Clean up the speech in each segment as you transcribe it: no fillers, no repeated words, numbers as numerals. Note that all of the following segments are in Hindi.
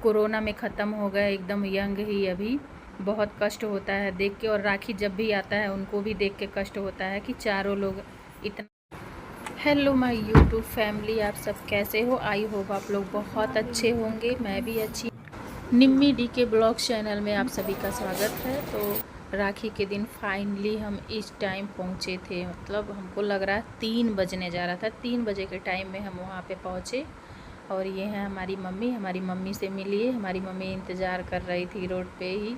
कोरोना में ख़त्म हो गए, एकदम यंग ही अभी। बहुत कष्ट होता है देख के, और राखी जब भी आता है उनको भी देख के कष्ट होता है कि चारों लोग इतना। हेलो माय यूट्यूब फैमिली, आप सब कैसे हो? आई होप आप लोग बहुत अच्छे होंगे, मैं भी अच्छी। निम्मी डी के ब्लॉग चैनल में आप सभी का स्वागत है। तो राखी के दिन फाइनली हम इस टाइम पहुँचे थे, मतलब हमको लग रहा है 3 बजने जा रहा था। 3 बजे के टाइम में हम वहाँ पे पहुँचे। और ये है हमारी मम्मी से मिलिए। हमारी मम्मी इंतज़ार कर रही थी रोड पे ही।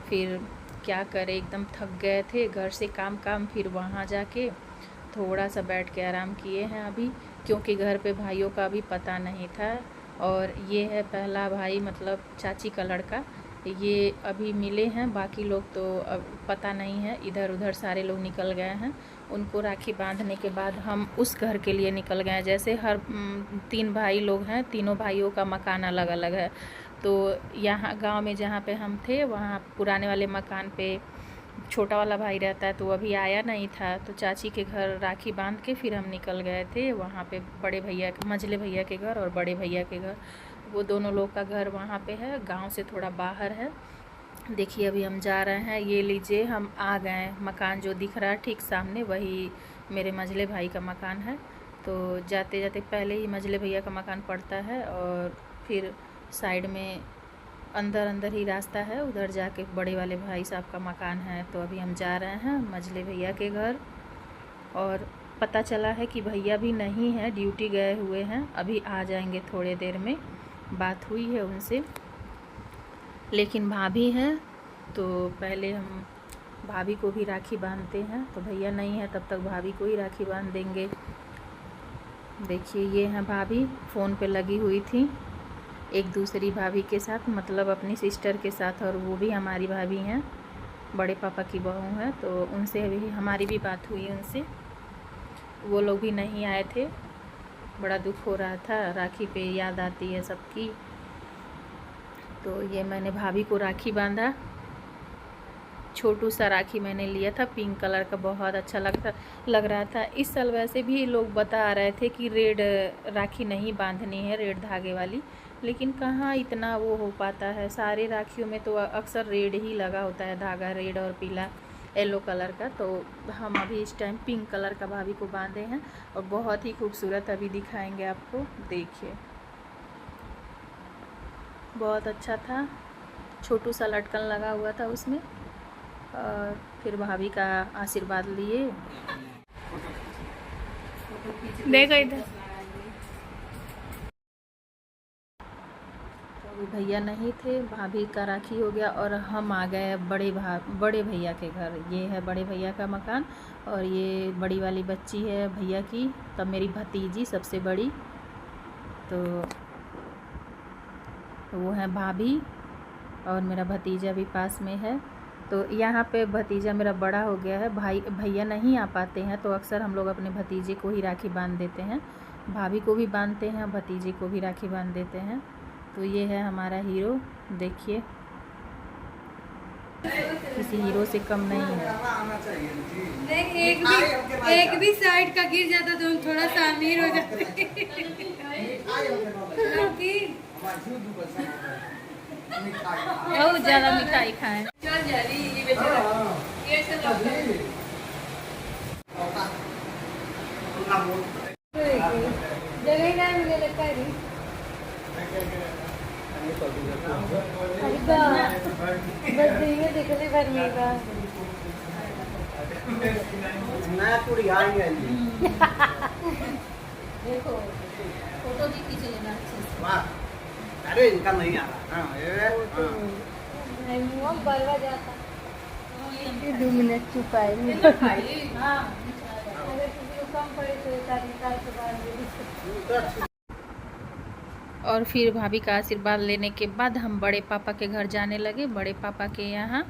फिर क्या करें, एकदम थक गए थे घर से काम। फिर वहाँ जाके थोड़ा सा बैठ के आराम किए हैं अभी, क्योंकि घर पे भाइयों का भी पता नहीं था। और ये है पहला भाई, मतलब चाची का लड़का, ये अभी मिले हैं। बाकी लोग तो अब पता नहीं है, इधर उधर सारे लोग निकल गए हैं। उनको राखी बांधने के बाद हम उस घर के लिए निकल गए। जैसे हर 3 भाई लोग हैं, तीनों भाइयों का मकान अलग अलग है। तो यहाँ गांव में जहाँ पे हम थे, वहाँ पुराने वाले मकान पे छोटा वाला भाई रहता है, तो अभी आया नहीं था। तो चाची के घर राखी बांध के फिर हम निकल गए थे वहाँ पे बड़े भैया, मझले भैया के घर और बड़े भैया के घर। वो दोनों लोग का घर वहाँ पे है, गांव से थोड़ा बाहर है। देखिए अभी हम जा रहे हैं, ये लीजिए हम आ गए। मकान जो दिख रहा है ठीक सामने, वही मेरे मझले भाई का मकान है। तो जाते जाते पहले ही मझले भैया का मकान पड़ता है, और फिर साइड में अंदर ही रास्ता है, उधर जाके बड़े वाले भाई साहब का मकान है। तो अभी हम जा रहे हैं मझले भैया के घर। और पता चला है कि भैया भी नहीं है, ड्यूटी गए हुए हैं, अभी आ जाएंगे थोड़े देर में। बात हुई है उनसे, लेकिन भाभी हैं। तो पहले हम भाभी को भी राखी बांधते हैं। तो भैया नहीं है तब तक भाभी को ही राखी बांध देंगे। देखिए ये हैं भाभी, फ़ोन पे लगी हुई थी एक दूसरी भाभी के साथ, मतलब अपनी सिस्टर के साथ। और वो भी हमारी भाभी हैं, बड़े पापा की बहू हैं। तो उनसे अभी हमारी भी बात हुई उनसे। वो लोग भी नहीं आए थे, बड़ा दुख हो रहा था, राखी पे याद आती है सबकी। तो ये मैंने भाभी को राखी बांधा। छोटू सा राखी मैंने लिया था, पिंक कलर का, बहुत अच्छा लग रहा था। इस साल वैसे भी लोग बता रहे थे कि रेड राखी नहीं बांधनी है, रेड धागे वाली। लेकिन कहाँ इतना वो हो पाता है, सारे राखियों में तो अक्सर रेड ही लगा होता है धागा, रेड और पीला येलो कलर का। तो हम अभी इस टाइम पिंक कलर का भाभी को बांधे हैं, और बहुत ही खूबसूरत अभी दिखाएंगे आपको। देखिए बहुत अच्छा था, छोटू सा लटकन लगा हुआ था उसमें। और फिर भाभी का आशीर्वाद लिए। देखो इधर, तो भैया नहीं थे, भाभी का राखी हो गया। और हम आ गए बड़े भैया के घर। ये है बड़े भैया का मकान, और ये बड़ी वाली बच्ची है भैया की, तब मेरी भतीजी सबसे बड़ी। तो वो है भाभी, और मेरा भतीजा भी पास में है। तो यहाँ पे भतीजा मेरा बड़ा हो गया है, भैया नहीं आ पाते हैं, तो अक्सर हम लोग अपने भतीजे को ही राखी बांध देते हैं। भाभी को भी बांधते हैं, भतीजे को भी राखी बांध देते हैं। तो ये है हमारा हीरो, देखिए किसी हीरो से कम नहीं है। एक भी साइड का गिर जाता तो हम थोड़ा सा अमीर हो जाते। बहुत ज़्यादा मिठाई खाएं। जगह ना मिले लगता है। बस देंगे देखने भर में का देखो फोटो भी खींच लेना अच्छे से। वाह, अरे इनका नहीं आ रहा। मुँह बरवा जाता। 2 मिनट छुपाए। हाँ, अगर किसी को कम पड़े तो एक आध निकाल के बांध दे। और फिर भाभी का आशीर्वाद लेने के बाद हम बड़े पापा के घर जाने लगे। बड़े पापा के यहाँ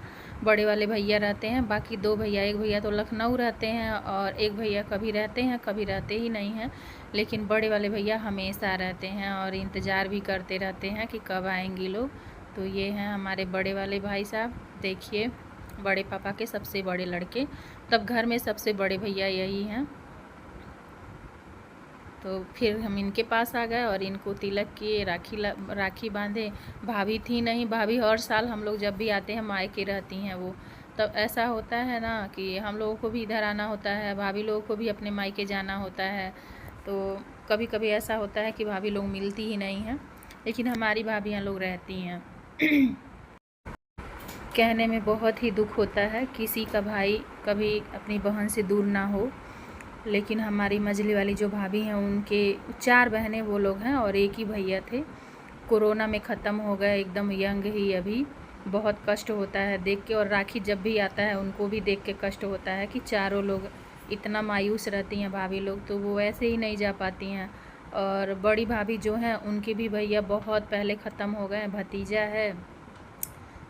बड़े वाले भैया रहते हैं, बाकी 2 भैया, एक भैया तो लखनऊ रहते हैं, और एक भैया कभी रहते हैं कभी रहते ही नहीं हैं। लेकिन बड़े वाले भैया हमेशा रहते हैं, और इंतज़ार भी करते रहते हैं कि कब आएंगे लोग। तो ये हैं हमारे बड़े वाले भाई साहब, देखिए बड़े पापा के सबसे बड़े लड़के, तब घर में सबसे बड़े भैया यही हैं। तो फिर हम इनके पास आ गए और इनको तिलक किए, राखी बांधे। भाभी थी नहीं, भाभी हर साल हम लोग जब भी आते हैं मायके रहती हैं वो। तब ऐसा होता है ना कि हम लोगों को भी इधर आना होता है, भाभी लोगों को भी अपने मायके जाना होता है। तो कभी कभी ऐसा होता है कि भाभी लोग मिलती ही नहीं हैं, लेकिन हमारी भाभियाँ लोग रहती हैं। कहने में बहुत ही दुख होता है किसी का भाई कभी अपनी बहन से दूर ना हो, लेकिन हमारी मझली वाली जो भाभी हैं उनके 4 बहनें वो लोग हैं और एक ही भैया थे। कोरोना में ख़त्म हो गए, एकदम यंग ही अभी। बहुत कष्ट होता है देख के, और राखी जब भी आता है उनको भी देख के कष्ट होता है कि चारों लोग इतना मायूस रहती हैं भाभी लोग, तो वो ऐसे ही नहीं जा पाती हैं। और बड़ी भाभी जो हैं उनके भी भैया बहुत पहले ख़त्म हो गए, भतीजा है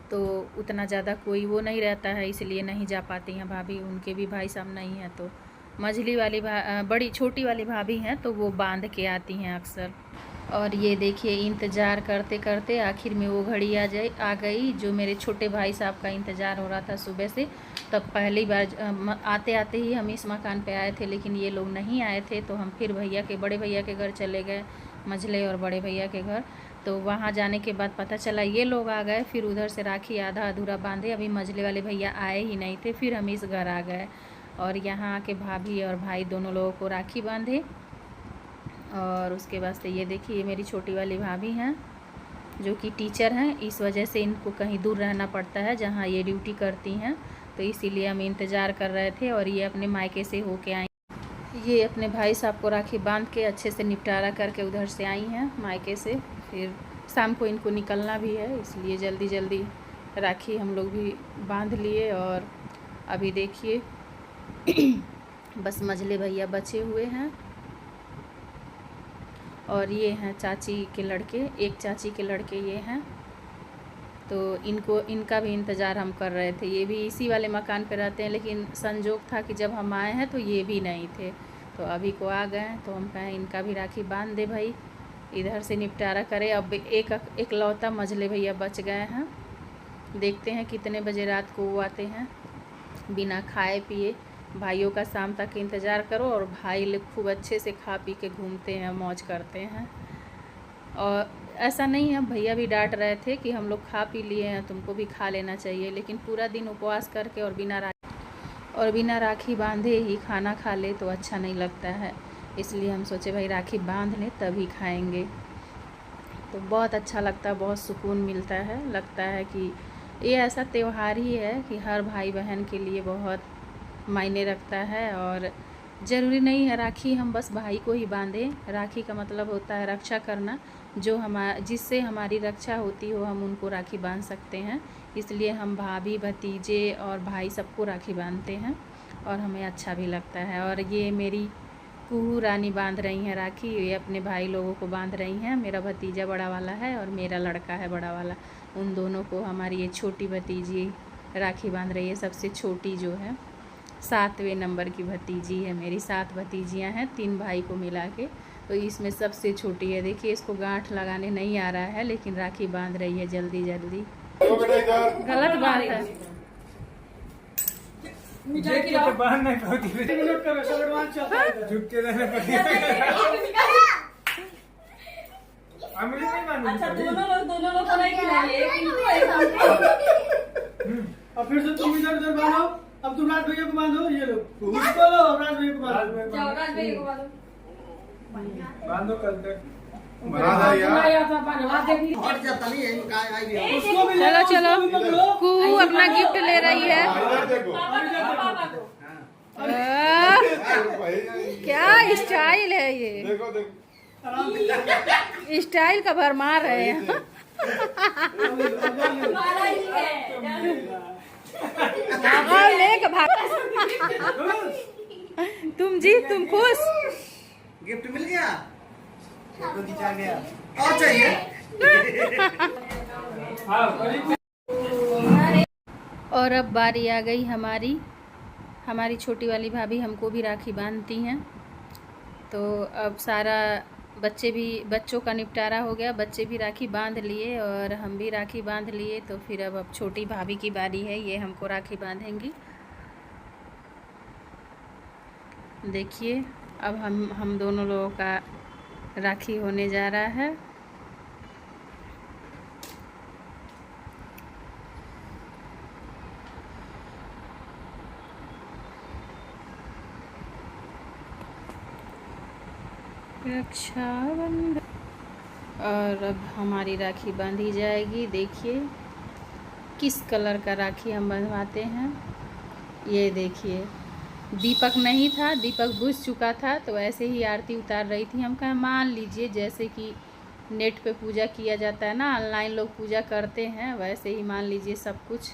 तो उतना ज़्यादा कोई वो नहीं रहता है, इसलिए नहीं जा पाती हैं भाभी। उनके भी भाई साहब नहीं हैं, तो मझली वाली बड़ी छोटी वाली भाभी हैं तो वो बांध के आती हैं अक्सर। और ये देखिए इंतज़ार करते करते आखिर में वो घड़ी आ गई जो मेरे छोटे भाई साहब का इंतज़ार हो रहा था सुबह से। तब पहली बार आते आते ही हम इस मकान पे आए थे, लेकिन ये लोग नहीं आए थे, तो हम फिर बड़े भैया के घर चले गए, मझले और बड़े भैया के घर। तो वहाँ जाने के बाद पता चला ये लोग आ गए, फिर उधर से राखी आधा अधूरा बांधे, अभी मझले वाले भैया आए ही नहीं थे। फिर हम इस घर आ गए और यहाँ आके भाभी और भाई दोनों लोगों को राखी बांधे। और उसके बाद से ये देखिए ये मेरी छोटी वाली भाभी हैं जो कि टीचर हैं, इस वजह से इनको कहीं दूर रहना पड़ता है जहाँ ये ड्यूटी करती हैं, तो इसीलिए हम इंतज़ार कर रहे थे। और ये अपने मायके से होके आई, ये अपने भाई साहब को राखी बांध के अच्छे से निपटारा करके उधर से आई हैं मायके से। फिर शाम को इनको निकलना भी है, इसलिए जल्दी जल्दी राखी हम लोग भी बांध लिए। और अभी देखिए बस मझले भैया बचे हुए हैं और ये हैं चाची के लड़के, एक चाची के लड़के ये हैं। तो इनका भी इंतज़ार हम कर रहे थे। ये भी इसी वाले मकान पे रहते हैं, लेकिन संजोग था कि जब हम आए हैं तो ये भी नहीं थे, तो अभी को आ गए। तो हम कहें इनका भी राखी बांध दे भाई, इधर से निपटारा करें। अब एक लौता मझले भैया बच गए हैं, देखते हैं कितने बजे रात को वो आते हैं। बिना खाए पिए भाइयों का शाम तक इंतज़ार करो, और भाई लोग खूब अच्छे से खा पी के घूमते हैं, मौज करते हैं। और ऐसा नहीं है, भैया भी डांट रहे थे कि हम लोग खा पी लिए हैं, तुमको भी खा लेना चाहिए, लेकिन पूरा दिन उपवास करके और बिना राखी बांधे ही खाना खा ले तो अच्छा नहीं लगता है। इसलिए हम सोचे भाई राखी बांध लें तभी खाएंगे, तो बहुत अच्छा लगता है, बहुत सुकून मिलता है। लगता है कि ये ऐसा त्यौहार ही है कि हर भाई बहन के लिए बहुत मायने रखता है। और ज़रूरी नहीं है राखी हम बस भाई को ही बांधें, राखी का मतलब होता है रक्षा करना। जिससे हमारी रक्षा होती हो हम उनको राखी बांध सकते हैं, इसलिए हम भाभी भतीजे और भाई सबको राखी बांधते हैं और हमें अच्छा भी लगता है। और ये मेरी कुहू रानी बांध रही हैं राखी, ये अपने भाई लोगों को बांध रही हैं। मेरा भतीजा बड़ा वाला है और मेरा लड़का है बड़ा वाला, उन दोनों को हमारी ये छोटी भतीजी राखी बांध रही है। सबसे छोटी जो है 7वें नंबर की भतीजी है मेरी, 7 भतीजियाँ हैं 3 भाई को मिला के, तो इसमें सबसे छोटी है। देखिए इसको गांठ लगाने नहीं आ रहा है, लेकिन राखी बांध रही है जल्दी जल्दी। गलत बात है, दोनों लोग नहीं खिलाइए। अब फिर से तुम इधर उधर बांधो, अब तुम राज भैया को बांधो, ये लोग उसको लो, राज भैया को बांधो, राज भैया को बांधो कल तक। चलो चलो कुहू अपना गिफ्ट ले रही है। क्या स्टाइल है ये, देखो देखो स्टाइल का भरमार है। लेके भाग तुम जी, तुम खुश, गिफ्ट मिल गया, फोटो खिंचा गया और चाहिए। और अब बारी आ गई हमारी छोटी वाली भाभी हमको भी राखी बांधती हैं। तो अब सारा बच्चों का निपटारा हो गया, बच्चे भी राखी बांध लिए और हम भी राखी बांध लिए। तो फिर अब छोटी भाभी की बारी है, ये हमको राखी बांधेंगी। देखिए अब हम दोनों लोगों का राखी होने जा रहा है। रक्षाबंधन। और अब हमारी राखी बांधी जाएगी। देखिए किस कलर का राखी हम बंधवाते हैं। ये देखिए दीपक नहीं था, दीपक बुझ चुका था, तो ऐसे ही आरती उतार रही थी। हम कहा मान लीजिए जैसे कि नेट पे पूजा किया जाता है ना, ऑनलाइन लोग पूजा करते हैं, वैसे ही मान लीजिए सब कुछ।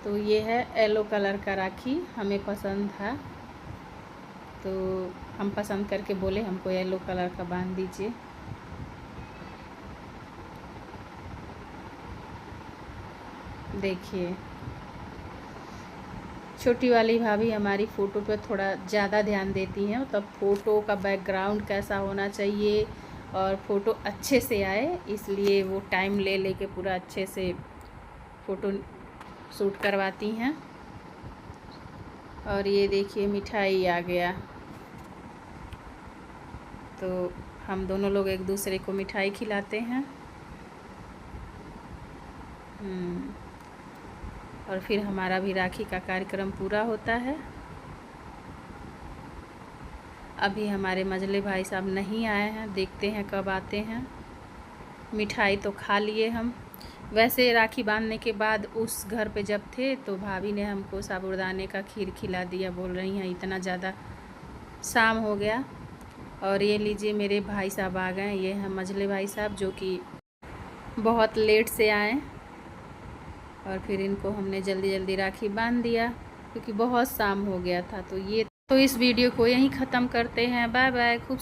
तो ये है येलो कलर का राखी, हमें पसंद था तो हम पसंद करके बोले हमको येलो कलर का बांध दीजिए। देखिए छोटी वाली भाभी हमारी फ़ोटो पे थोड़ा ज़्यादा ध्यान देती हैं, तब फ़ोटो का बैकग्राउंड कैसा होना चाहिए और फ़ोटो अच्छे से आए, इसलिए वो टाइम ले लेके पूरा अच्छे से फ़ोटो शूट करवाती हैं। और ये देखिए मिठाई आ गया, तो हम दोनों लोग एक दूसरे को मिठाई खिलाते हैं। और फिर हमारा भी राखी का कार्यक्रम पूरा होता है। अभी हमारे मझले भाई साहब नहीं आए हैं, देखते हैं कब आते हैं। मिठाई तो खा लिए हम। वैसे राखी बांधने के बाद उस घर पे जब थे तो भाभी ने हमको साबूदाने का खीर खिला दिया, बोल रही हैं इतना ज़्यादा शाम हो गया। और ये लीजिए मेरे भाई साहब आ गए, ये हैं मझले भाई साहब जो कि बहुत लेट से आए। और फिर इनको हमने जल्दी जल्दी राखी बांध दिया क्योंकि बहुत शाम हो गया था। तो इस वीडियो को यहीं ख़त्म करते हैं। Bye bye. खूब